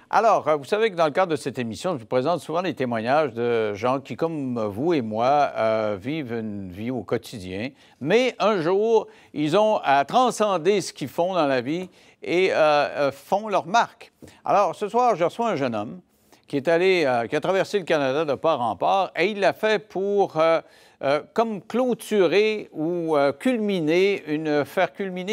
Alors, vous savez que dans le cadre de cette émission, je vous présente souvent les témoignages de gens qui, comme vous et moi, vivent une vie au quotidien, mais un jour, ils ont à transcender ce qu'ils font dans la vie et font leur marque. Alors, ce soir, je reçois un jeune homme qui est allé, qui a traversé le Canada de part en part, et il l'a fait pour comme clôturer ou faire culminer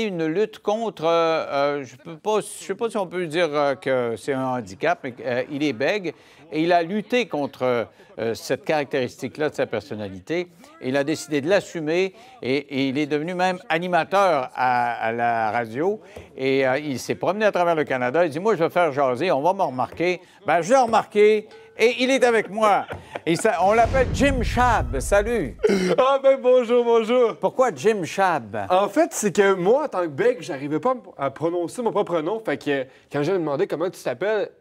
une lutte contre, je ne sais pas si on peut dire que c'est un handicap, mais il est bègue, et il a lutté contre cette caractéristique-là de sa personnalité. Il a décidé de l'assumer et il est devenu même animateur à la radio. Et il s'est promené à travers le Canada. Il dit, moi, je vais faire jaser, on va me remarquer. Bien, je l'ai remarqué et il est avec moi. Et on l'appelle Jim Chab. Salut! Ah ben bonjour, bonjour! Pourquoi Jim Chab? En fait, c'est que moi, en tant que bec, j'arrivais pas à prononcer mon propre nom. Fait que quand je me demandais comment tu t'appelles,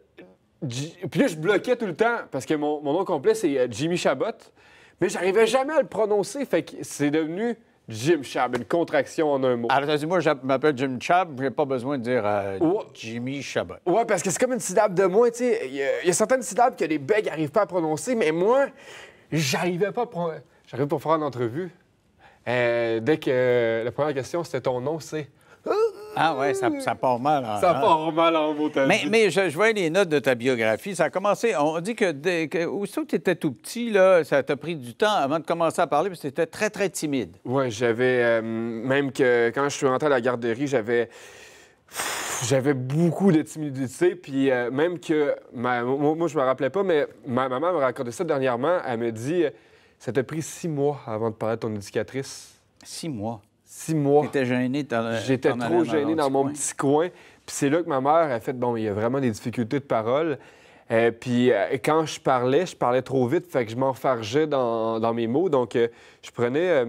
puis là, je bloquais tout le temps parce que mon nom complet, c'est Jimmy Chabot. Mais j'arrivais jamais à le prononcer. Fait que c'est devenu Jim Chab, une contraction en un mot. Alors, dis-moi, je m'appelle Jim Chab, j'ai pas besoin de dire Jimmy Chabot. Ouais, parce que c'est comme une syllabe de moi, tu sais. Il y a certaines syllabes que les becs n'arrivent pas à prononcer, mais moi, j'arrivais pas à J'arrive pour faire une entrevue. Dès que la première question, c'était ton nom, c'est... Ah ouais, ça part mal. Ça part mal en mots. Mais je voyais les notes de ta biographie. Ça a commencé, on dit que aussitôt que tu étais tout petit, là, ça t'a pris du temps avant de commencer à parler, parce que tu étais très, très timide. Oui, j'avais... même que quand je suis rentré à la garderie, j'avais beaucoup de timidité, puis même que... Moi, je me rappelais pas, mais ma maman m'a raconté ça dernièrement. Elle me dit, ça t'a pris 6 mois avant de parler à ton éducatrice. 6 mois? 6 mois. T'étais gêné? J'étais trop gêné dans mon petit coin. Puis c'est là que ma mère a fait, bon, il y a vraiment des difficultés de parole. Puis quand je parlais trop vite, fait que je m'enfargeais dans mes mots. Donc, je prenais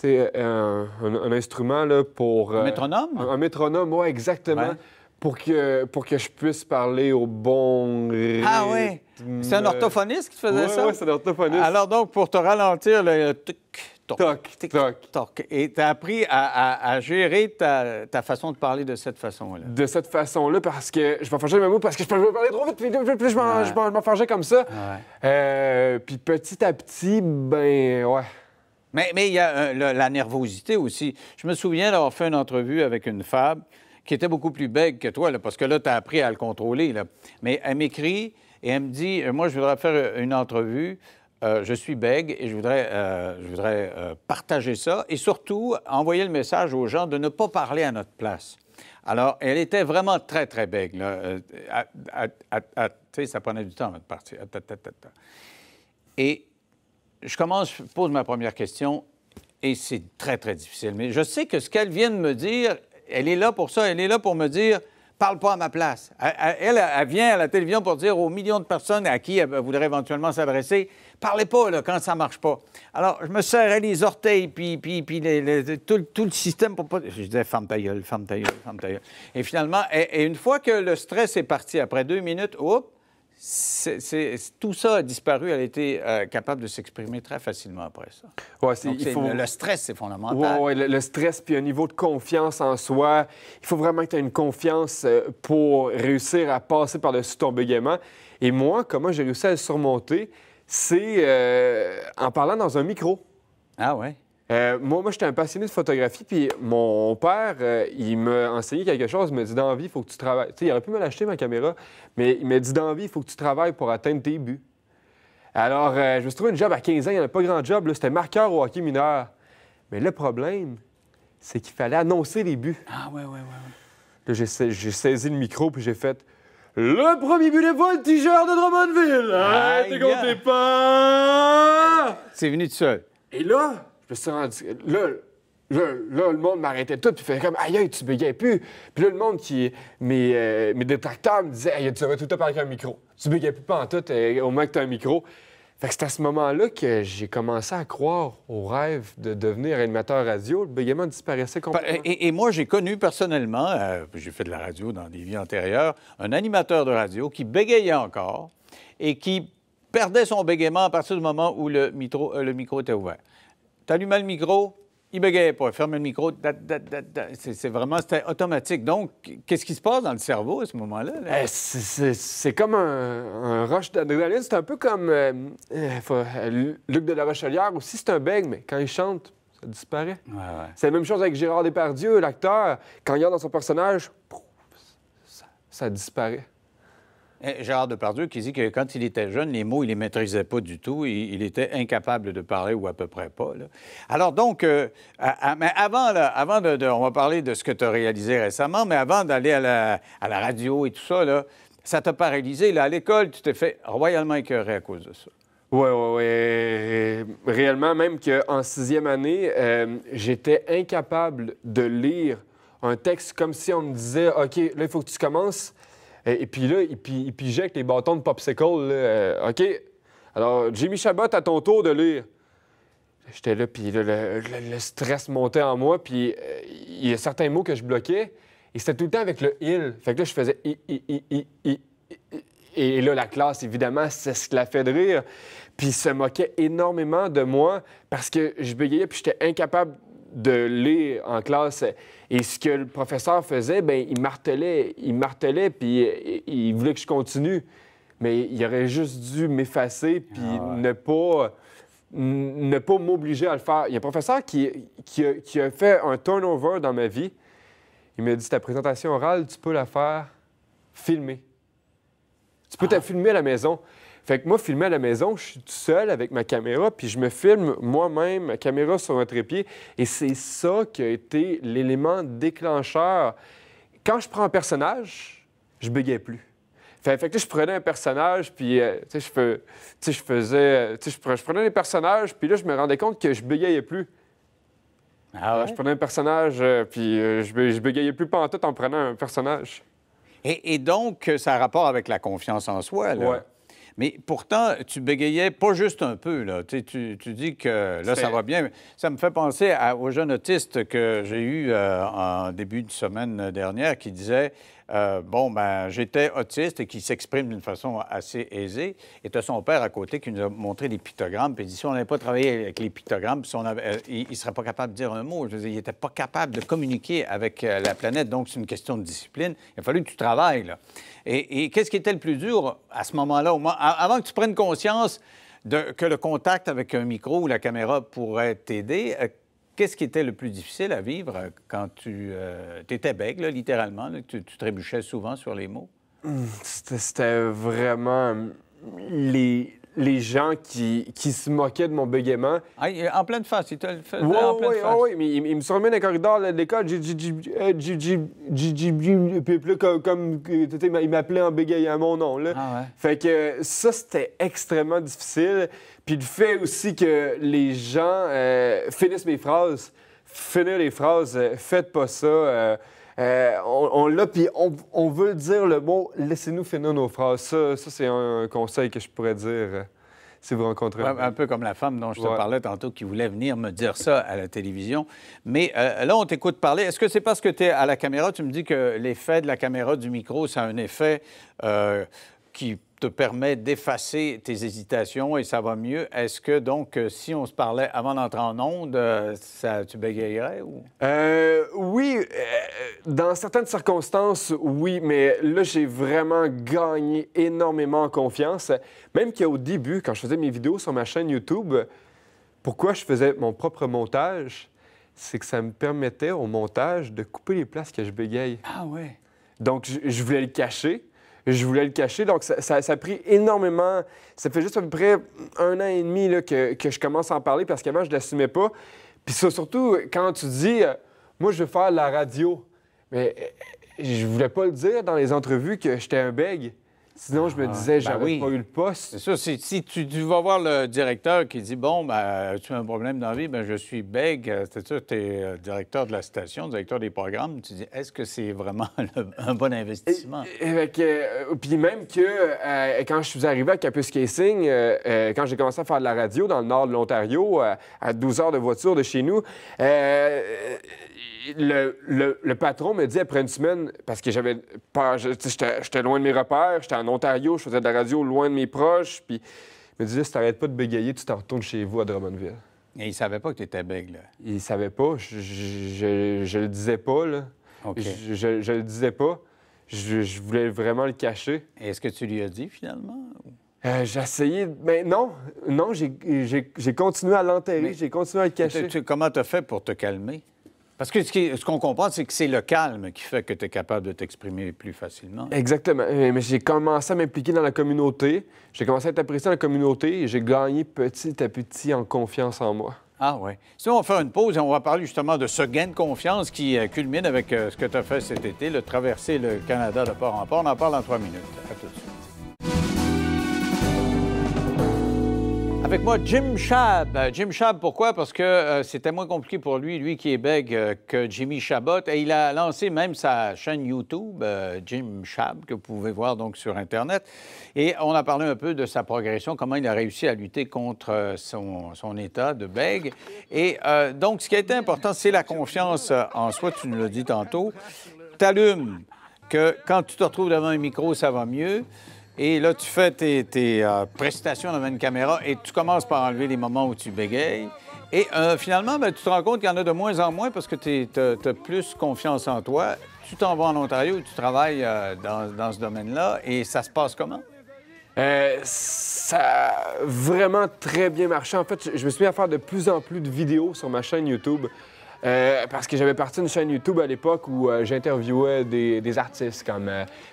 un instrument là, pour... Un métronome? Un métronome, oui, exactement. Ouais. Pour que je puisse parler au bon rythme. Ah oui? C'est un orthophoniste qui te faisait ça? Oui, c'est un orthophoniste. Alors donc, pour te ralentir, le toc. Et tu as appris à gérer ta façon de parler de cette façon-là. De cette façon-là, parce que je m'enfargeais mes mots, parce que je parlais trop vite, puis je m'enfargeais comme ça. Ouais. Puis petit à petit, ben, ouais. Mais il y a la nervosité aussi. Je me souviens d'avoir fait une entrevue avec une femme qui était beaucoup plus bègue que toi, là, parce que là, tu as appris à le contrôler. Là. Mais elle m'écrit et elle me dit, moi, je voudrais faire une entrevue. Je suis bègue et je voudrais partager ça et surtout envoyer le message aux gens de ne pas parler à notre place. Alors, elle était vraiment très, très bègue. Tu sais, ça prenait du temps avant de partir. Et je pose ma première question et c'est très, très difficile. Mais je sais que ce qu'elle vient de me dire, elle est là pour ça. Elle est là pour me dire... Parle pas à ma place. Elle vient à la télévision pour dire aux millions de personnes à qui elle voudrait éventuellement s'adresser, parlez pas là, quand ça marche pas. Alors, je me serrais les orteils, puis tout le système pour pas... Je disais, ferme ta gueule, ferme ta gueule, ferme ta gueule. Et finalement, et une fois que le stress est parti, après 2 minutes, tout ça a disparu. Elle a été capable de s'exprimer très facilement après ça. Ouais, donc, le stress, c'est fondamental. Oui, le stress, puis un niveau de confiance en soi. Il faut vraiment que tu aies une confiance pour réussir à passer par-dessus ton bégaiement. Et moi, comment j'ai réussi à le surmonter, c'est en parlant dans un micro. Ah ouais? Moi, j'étais un passionné de photographie, puis mon père, il m'a enseigné quelque chose. Il m'a dit, dans la vie, il faut que tu travailles. Tu sais, il aurait pu me l'acheter, ma caméra, mais il m'a dit, dans la vie, il faut que tu travailles pour atteindre tes buts. Alors, je me suis trouvé une job à 15 ans, il n'y en avait pas grand job, c'était marqueur au hockey mineur. Mais le problème, c'est qu'il fallait annoncer les buts. Ah ouais. Là, j'ai saisi le micro, puis j'ai fait... Le premier but des voltigeurs de Drummondville! T'es contre les pas! C'est venu tout seul. Et là... Je me suis rendu... Là, le monde m'arrêtait tout, puis fait comme « Aïe, tu bégayes plus! » Puis là, le monde mes détracteurs me disaient « Aïe, tu vas tout le temps parler avec un micro. Tu bégayes plus pantoute, au moins que tu as un micro. » Fait que c'est à ce moment-là que j'ai commencé à croire au rêve de devenir animateur radio. Le bégaiement disparaissait complètement. Et moi, j'ai connu personnellement, j'ai fait de la radio dans des vies antérieures, un animateur de radio qui bégayait encore et qui perdait son bégaiement à partir du moment où le micro était ouvert. T'allumais le micro, Il bégayait pas, il fermait le micro. C'est vraiment, c'était automatique. Donc, qu'est-ce qui se passe dans le cerveau à ce moment-là? Là? C'est comme un rush d'adrénaline. C'est un peu comme Luc de la Rochelière aussi, c'est un bègue, mais quand il chante, ça disparaît. Ouais. C'est la même chose avec Gérard Depardieu, l'acteur. Quand il est dans son personnage, ça disparaît. Gérard Depardieu qui dit que quand il était jeune, les mots, il les maîtrisait pas du tout. Il était incapable de parler ou à peu près pas. Là. Alors donc, mais avant on va parler de ce que tu as réalisé récemment, mais avant d'aller à la radio et tout ça, là, ça t'a paralysé. Là, à l'école, tu t'es fait royalement écœurer à cause de ça. Oui. Réellement, même qu'en 6e année, j'étais incapable de lire un texte comme si on me disait « OK, là, il faut que tu commences ». Et puis là, il pigeait avec les bâtons de popsicle. Là, OK, alors Jimmy Chabot, à ton tour de lire. J'étais là, puis là, le stress montait en moi, puis il y a certains mots que je bloquais, et c'était tout le temps avec le « il ». Fait que là, je faisais « i ». Et là, la classe, évidemment, c'est ce qui l'a fait de rire. Puis il se moquait énormément de moi parce que je bégayais, puis j'étais incapable de lire en classe. Et ce que le professeur faisait, bien, il martelait, puis il voulait que je continue. Mais il aurait juste dû m'effacer, puis ne pas m'obliger à le faire. Il y a un professeur qui a fait un turnover dans ma vie. Il m'a dit, ta présentation orale, tu peux la faire filmer. Tu peux te filmer à la maison. Fait que moi, filmer à la maison, je suis tout seul avec ma caméra, puis je me filme moi-même, ma caméra sur un trépied. Et c'est ça qui a été l'élément déclencheur. Quand je prends un personnage, je bégayais plus. Fait que là, je prenais un personnage, puis je prenais des personnages, puis là, je me rendais compte que je bégayais plus. Ah ouais? Je prenais un personnage, puis je bégayais plus pantoute en prenant un personnage. Et donc, ça a rapport avec la confiance en soi, là. Ouais. Mais pourtant, tu bégayais pas juste un peu, là. Tu dis que là, ça va bien. Ça me fait penser au jeune autiste que j'ai eu en début de semaine dernière qui disait j'étais autiste et qui s'exprime d'une façon assez aisée. Et tu as son père à côté qui nous a montré des pictogrammes. Puis il dit si on n'avait pas travaillé avec les pictogrammes, il ne serait pas capable de dire un mot. Je veux dire, il n'était pas capable de communiquer avec la planète. Donc, c'est une question de discipline. Il a fallu que tu travailles, là. Et qu'est-ce qui était le plus dur à ce moment-là, avant que tu prennes conscience que le contact avec un micro ou la caméra pourrait t'aider? Qu'est-ce qui était le plus difficile à vivre quand tu étais bègue, là, littéralement, là, tu trébuchais souvent sur les mots? C'était vraiment les gens qui se moquaient de mon bégaiement. Ah, en pleine face, il te le faisait en pleine face? Oui, mais il me sont remis dans le corridor de l'école, puis là, comme il m'appelait en bégayant mon nom, là. Ah ouais. Fait que ça, c'était extrêmement difficile. Puis le fait aussi que les gens finissent mes phrases, finir les phrases, faites pas ça. On l'a, puis on veut dire le mot « laissez-nous finir nos phrases ». Ça c'est un conseil que je pourrais dire si vous rencontrez... Un peu comme la femme dont je te parlais tantôt qui voulait venir me dire ça à la télévision. Mais là, on t'écoute parler. Est-ce que c'est parce que tu es à la caméra? Tu me dis que l'effet de la caméra, du micro, ça a un effet qui te permet d'effacer tes hésitations et ça va mieux. Est-ce que, donc, si on se parlait avant d'entrer en onde, tu bégayerais ou? Oui, dans certaines circonstances, oui, mais là, j'ai vraiment gagné énormément en confiance. Même qu'au début, quand je faisais mes vidéos sur ma chaîne YouTube, pourquoi je faisais mon propre montage, c'est que ça me permettait au montage de couper les places que je bégaye. Ah ouais? Donc, je voulais le cacher. Donc ça a pris énormément... Ça fait juste à peu près 1 an et demi là, que je commence à en parler parce qu'avant, je ne l'assumais pas. Puis ça, surtout, quand tu dis moi, je veux faire de la radio », mais je voulais pas le dire dans les entrevues que j'étais un bègue. Sinon, je me disais, j'aurais pas eu le poste. C'est ça. Si tu vas voir le directeur qui dit, bon, tu as un problème dans la vie, je suis bègue, c'est sûr, tu es directeur de la station, directeur des programmes, tu dis, est-ce que c'est vraiment un bon investissement? Puis même que quand je suis arrivé à Campus Casing, quand j'ai commencé à faire de la radio dans le nord de l'Ontario, à 12 heures de voiture de chez nous, le patron me dit après une semaine, parce que j'avais peur, j'étais loin de mes repères, j'étais en Ontario, je faisais de la radio loin de mes proches, puis il me dit là, si t'arrêtes pas de bégayer, tu t'en retournes chez vous à Drummondville. Et il ne savait pas que tu étais bègue, là. Il savait pas. Je le disais pas, là. OK. Je le disais pas. Je voulais vraiment le cacher. Et est-ce que tu lui as dit, finalement? J'ai essayé... Mais non, j'ai continué à l'enterrer, j'ai continué à le cacher. Comment tu as fait pour te calmer? Parce que ce qu'on comprend, c'est que c'est le calme qui fait que tu es capable de t'exprimer plus facilement. Exactement. Mais j'ai commencé à m'impliquer dans la communauté. J'ai commencé à être apprécié dans la communauté et j'ai gagné petit à petit en confiance en moi. Ah oui. Sinon, on va faire une pause et on va parler justement de ce gain de confiance qui culmine avec ce que tu as fait cet été, le traverser le Canada de port en port. On en parle dans 3 minutes. À tout de suite. Avec moi, Jim Chab. Jim Chab, pourquoi? Parce que c'était moins compliqué pour lui qui est bègue, que Jimmy Chabot. Et il a lancé même sa chaîne YouTube, Jim Chab, que vous pouvez voir donc sur Internet. Et on a parlé un peu de sa progression, comment il a réussi à lutter contre son état de bègue. Et donc, ce qui a été important, c'est la confiance en soi. Tu nous l'as dit tantôt. T'allumes que quand tu te retrouves devant un micro, ça va mieux. Et là, tu fais tes prestations devant une caméra et tu commences par enlever les moments où tu bégayes. Et finalement, bien, tu te rends compte qu'il y en a de moins en moins parce que tu as plus confiance en toi. Tu t'en vas en Ontario, tu travailles dans ce domaine-là et ça se passe comment? Ça a vraiment très bien marché. En fait, je me suis mis à faire de plus en plus de vidéos sur ma chaîne YouTube. Parce que j'avais parti une chaîne YouTube à l'époque où j'interviewais des artistes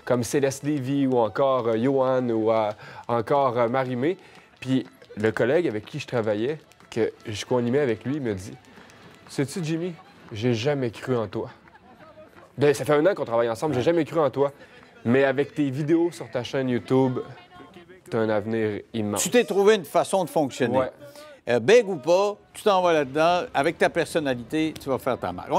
comme Céleste Lévy ou encore Johan ou encore Marie-Mé. Puis le collègue avec qui je travaillais, que je co-animais avec lui, me dit « Sais-tu, Jimmy, j'ai jamais cru en toi. » Ça fait 1 an qu'on travaille ensemble, j'ai jamais cru en toi. Mais avec tes vidéos sur ta chaîne YouTube, tu as un avenir immense. Tu t'es trouvé une façon de fonctionner. Ouais. Bègue ou pas, tu t'en vas là-dedans. Avec ta personnalité, tu vas faire ta marque.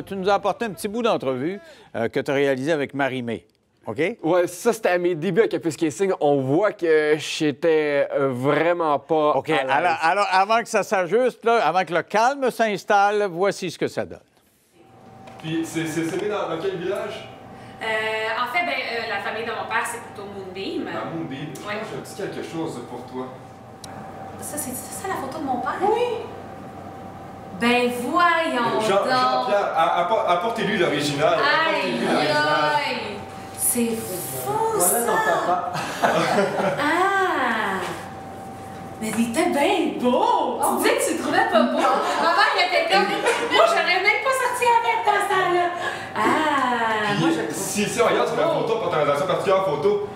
Tu nous as apporté un petit bout d'entrevue que tu as réalisé avec Marie-Mé. OK? Ouais, ça, c'était à mes débuts à Campus Casing. On voit que j'étais vraiment pas. OK. Alors, avant que ça s'ajuste, là, avant que le calme s'installe, voici ce que ça donne. Puis, c'est né dans quel village? En fait, la famille de mon père, c'est plutôt Moonbeam. À Moonbeam. Ouais. J'ai un petit quelque chose pour toi. Ça, c'est ça la photo de mon père? Oui! Ben voyons donc! Jean-Pierre, apportez-lui l'original. Aïe, aïe! C'est fou, ça! Voilà ton papa. Ah! Mais il était bien beau! Tu disais que tu le trouvais pas beau? Maman, il était comme... Moi, j'aurais même pas sorti avec dans ce temps-là! Ah! Moi, je... Si on regarde sur la photo, personnalisation particulière photo,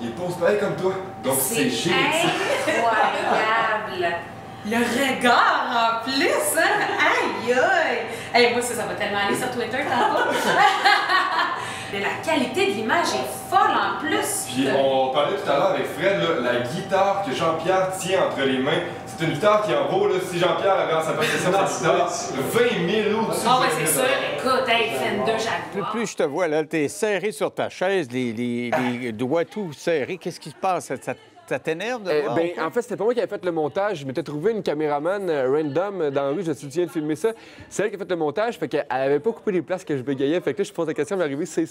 il pose pareil comme toi. Donc, c'est génial. Incroyable! Le regard en plus, hein? Aïe, aïe! Hey, moi, ça va tellement aller sur Twitter tantôt. Mais la qualité de l'image est folle en plus. Puis, on parlait tout à l'heure avec Fred, là, la guitare que Jean-Pierre tient entre les mains. C'est une guitare qui en vaut, là, si Jean-Pierre avait en sa possession cette guitare, 20 000 au-dessus. Ah, ouais, c'est sûr. Écoute, hey, Fender Jaguar. Plus je te vois, là, t'es serré sur ta chaise, les doigts tout serrés. Qu'est-ce qui se passe? Ça t'énerve de voir? En fait, c'était pas moi qui avais fait le montage. Je m'étais trouvé une caméraman random dans la rue. Je me suis dit, viens de filmer ça. C'est elle qui a fait le montage. Fait qu'elle avait pas coupé les places que je bégayais. Fait que là, je pose la question, elle est arrivée, c'est.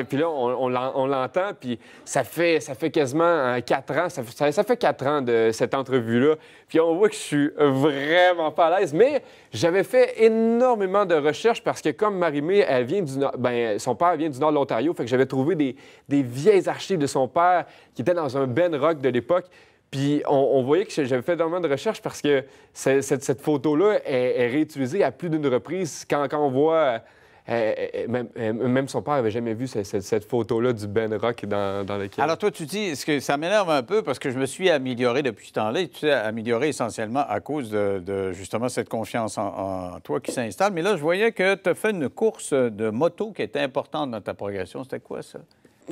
Puis là, on l'entend. Puis ça fait quasiment 4 ans. Ça fait 4 ans de cette entrevue-là. Puis on voit que je suis vraiment pas à l'aise. Mais j'avais fait énormément de recherches parce que comme Marie-Mé, elle vient du nord, son père vient du nord de l'Ontario. Fait que j'avais trouvé des vieilles archives de son père qui était dans un ben rock de l'époque. Puis on voyait que j'avais fait énormément de recherches parce que cette photo-là est réutilisée à plus d'une reprise. Quand on voit... même son père n'avait jamais vu cette photo-là du ben rock dans lequel... Alors toi, tu dis, ce que ça m'énerve un peu parce que je me suis amélioré depuis ce temps-là. Et tu t'es amélioré essentiellement à cause de justement cette confiance en toi qui s'installe. Mais là, je voyais que tu as fait une course de moto qui était importante dans ta progression. C'était quoi ça?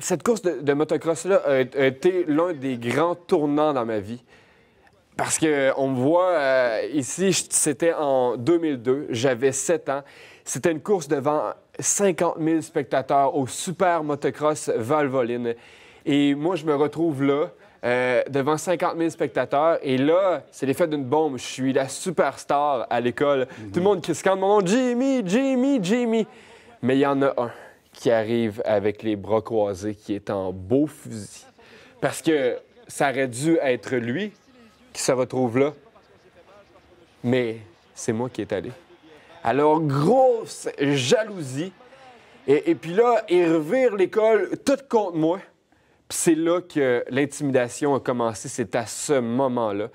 Cette course de motocross-là a été l'un des grands tournants dans ma vie. Parce qu'on me voit ici, c'était en 2002, j'avais 7 ans. C'était une course devant 50 000 spectateurs au Super Motocross Valvoline. Et moi, je me retrouve là, devant 50 000 spectateurs. Et là, c'est l'effet d'une bombe. Je suis la superstar à l'école. Tout le monde qui scande mon nom, Jimmy, Jimmy, Jimmy. Mais il y en a un qui arrive avec les bras croisés, qui est en beau fusil. Parce que ça aurait dû être lui qui se retrouve là. Mais c'est moi qui est allé. Alors, grosse jalousie. Et puis là, ils revirent l'école tout contre moi. Puis c'est là que l'intimidation a commencé. C'est à ce moment-là.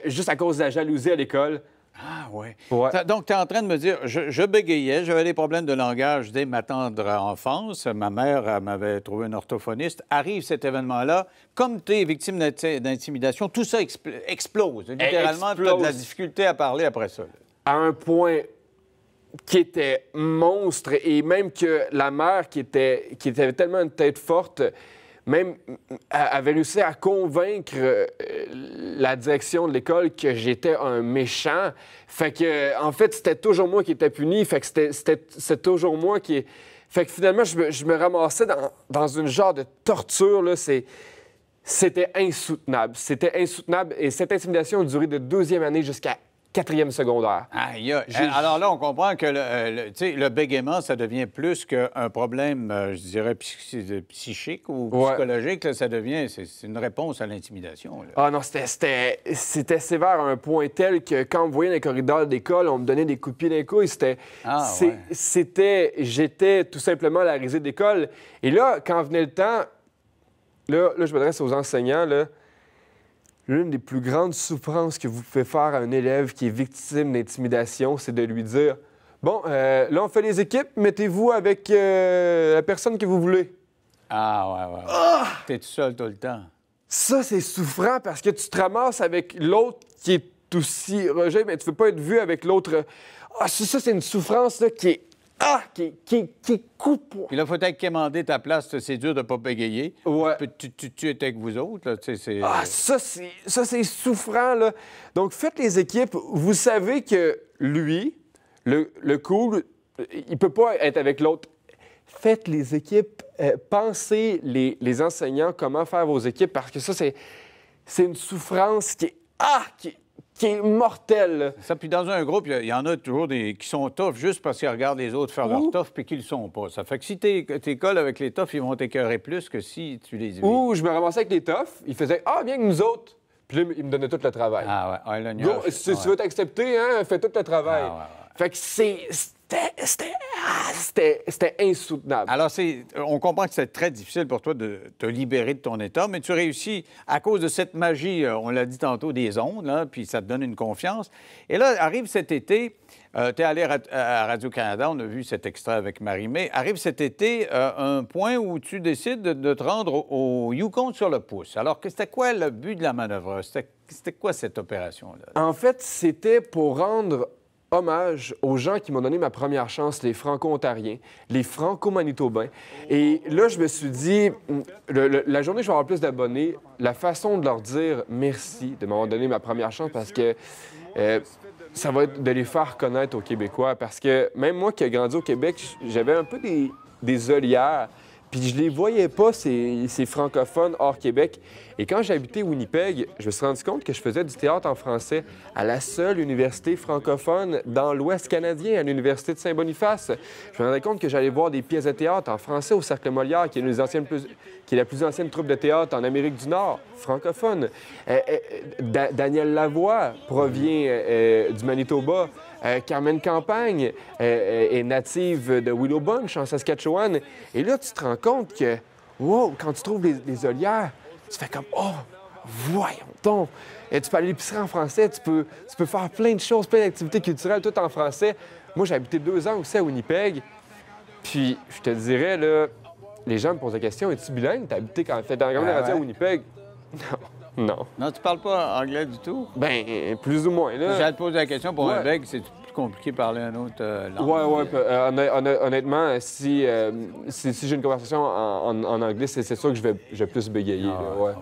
Juste à cause de la jalousie à l'école. Ah, oui. Ouais. Donc, tu es en train de me dire, je bégayais, j'avais des problèmes de langage dès ma tendre enfance. Ma mère m'avait trouvé un orthophoniste. Arrive cet événement-là. Comme tu es victime d'intimidation, tout ça explose. Littéralement, tu as de la difficulté à parler après ça. À un point qui était monstre, et même que la mère, qui avait tellement une tête forte, même avait réussi à convaincre la direction de l'école que j'étais un méchant. Fait que, en fait, c'était toujours moi qui étais puni. Fait que c'était toujours moi qui... Fait que finalement, je me ramassais dans une genre de torture, là. C'était insoutenable. C'était insoutenable. Et cette intimidation a duré de 2e année jusqu'à 4e secondaire. Aïe, alors là, on comprend que le bégaiement, ça devient plus qu'un problème, je dirais, psychique ou psychologique. Là, ça devient, c'est une réponse à l'intimidation. Ah non, c'était sévère à un point tel que quand on me voyait dans les corridors d'école, on me donnait des coups de pied dans les couilles. J'étais tout simplement la risée d'école. Et là, quand venait le temps, là je m'adresse aux enseignants, là. L'une des plus grandes souffrances que vous pouvez faire à un élève qui est victime d'intimidation, c'est de lui dire « Bon, là, on fait les équipes, mettez-vous avec la personne que vous voulez. » Ah, ouais. Ah! T'es tout seul tout le temps. Ça, c'est souffrant parce que tu te ramasses avec l'autre qui est aussi rejet, mais tu ne veux pas être vu avec l'autre. Ah, ça, c'est une souffrance là, qui est... qui coupe. Puis là, il faut être quémander ta place. C'est dur de ne pas bégayer. Ouais. Tu étais avec vous autres. Là, ça, c'est souffrant. Là. Donc, faites les équipes. Vous savez que lui, le cool, il peut pas être avec l'autre. Faites les équipes. Pensez les enseignants comment faire vos équipes parce que ça, c'est une souffrance qui est mortelle. Ça, puis dans un groupe, il y en a toujours qui sont toughs juste parce qu'ils regardent les autres faire leur tough puis qu'ils le sont pas. Ça fait que si t'es colle avec les toughs, ils vont t'écœurer plus que si tu les évites. Ou je me ramassais avec les toughs, ils faisaient « Ah, bien que nous autres! » Puis là, ils me donnaient tout le travail. Ah ouais, le nuage. Si tu veux t'accepter, hein, fais tout le travail. Fait que c'était insoutenable. Alors, on comprend que c'est très difficile pour toi de te libérer de ton état, mais tu réussis à cause de cette magie, on l'a dit tantôt, des ondes, là, puis ça te donne une confiance. Et là, arrive cet été, tu es allé à Radio-Canada, on a vu cet extrait avec Marie-Mé. Arrive cet été un point où tu décides de te rendre au Yukon sur le pouce. Alors, c'était quoi le but de la manœuvre? C'était quoi cette opération-là? En fait, c'était pour rendre hommage aux gens qui m'ont donné ma première chance, les Franco-Ontariens, les Franco-Manitobains. Et là, je me suis dit, la journée où je vais avoir plus d'abonnés, la façon de leur dire merci de m'avoir donné ma première chance, parce que ça va être de les faire connaître aux Québécois. Parce que même moi qui ai grandi au Québec, j'avais un peu des œillères. Puis je les voyais pas, ces francophones hors Québec. Et quand j'habitais Winnipeg, je me suis rendu compte que je faisais du théâtre en français à la seule université francophone dans l'Ouest canadien, à l'Université de Saint-Boniface. Je me rendais compte que j'allais voir des pièces de théâtre en français au Cercle Molière, qui est la plus ancienne troupe de théâtre en Amérique du Nord, francophone. Daniel Lavoie provient du Manitoba. Carmen Campagne est native de Willowbunch, en Saskatchewan. Et là, tu te rends compte que, wow, quand tu trouves les olières, tu fais comme, oh, voyons donc. Et tu peux aller à l'épicerie en français, tu peux faire plein de choses, plein d'activités culturelles, tout en français. Moi, j'ai habité 2 ans aussi à Winnipeg. Puis, je te dirais, là, les gens me posent la question, es-tu bilingue? T'as habité quand fait dans la grande radio à Winnipeg? Non. Non, tu parles pas anglais du tout? Ben, plus ou moins, là. J'allais te poser la question pour un bègue, c'est plus compliqué de parler une autre langue? Oui. Honnêtement, si j'ai une conversation en anglais, c'est sûr que je vais plus bégayer. Okay.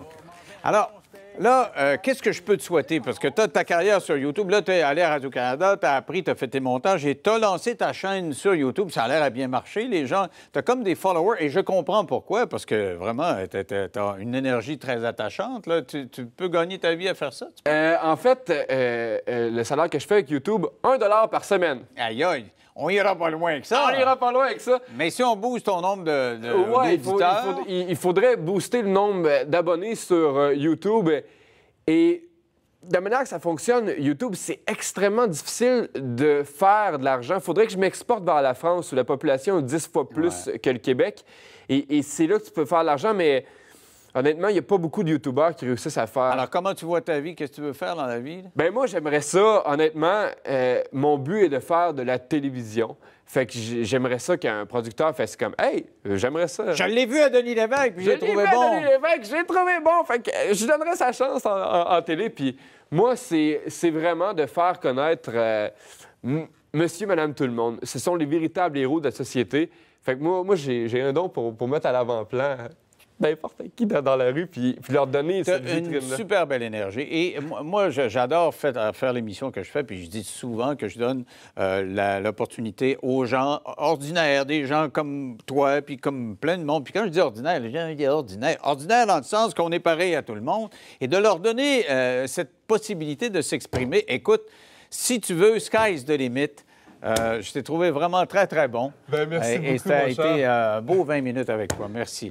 Alors, là, qu'est-ce que je peux te souhaiter? Parce que tu as ta carrière sur YouTube. Là, tu es allé à Radio-Canada, tu as appris, tu as fait tes montages et tu as lancé ta chaîne sur YouTube. Ça a l'air à bien marcher. Les gens, tu as comme des followers et je comprends pourquoi. Parce que vraiment, tu as une énergie très attachante. Là. Tu peux gagner ta vie à faire ça? En fait, le salaire que je fais avec YouTube, 1 $ par semaine. Aïe, aïe. On ira pas loin avec ça. On ira pas loin avec ça. Mais si on booste ton nombre d'éditeurs... il faudrait booster le nombre d'abonnés sur YouTube. Et de la manière que ça fonctionne, YouTube, c'est extrêmement difficile de faire de l'argent. Il faudrait que je m'exporte vers la France où la population est 10 fois plus que le Québec. Et c'est là que tu peux faire de l'argent, mais honnêtement, il n'y a pas beaucoup de YouTubeurs qui réussissent à faire. Alors, comment tu vois ta vie? Qu'est-ce que tu veux faire dans la vie? Ben moi, j'aimerais ça, honnêtement. Mon but est de faire de la télévision. Fait que j'aimerais ça qu'un producteur fasse comme « Hey, j'aimerais ça. » Je l'ai vu à Denis Lévesque, puis j'ai trouvé bon. Denis Lévesque, j'ai trouvé bon. Fait que je donnerais sa chance en télé. Puis moi, c'est vraiment de faire connaître monsieur, madame, tout le monde. Ce sont les véritables héros de la société. Fait que moi j'ai un don pour mettre à l'avant-plan n'importe qui dans la rue, puis leur donner cette vitrine-là. Une super belle énergie. Et moi, j'adore faire l'émission que je fais, puis je dis souvent que je donne l'opportunité aux gens ordinaires, des gens comme toi, puis comme plein de monde. Puis quand je dis ordinaire, les gens disent ordinaire. Ordinaire dans le sens qu'on est pareil à tout le monde, et de leur donner cette possibilité de s'exprimer. Écoute, si tu veux, sky's the limit. Je t'ai trouvé vraiment très, très bon. Bien, merci beaucoup, et ça a été un beau 20 minutes avec toi. Merci.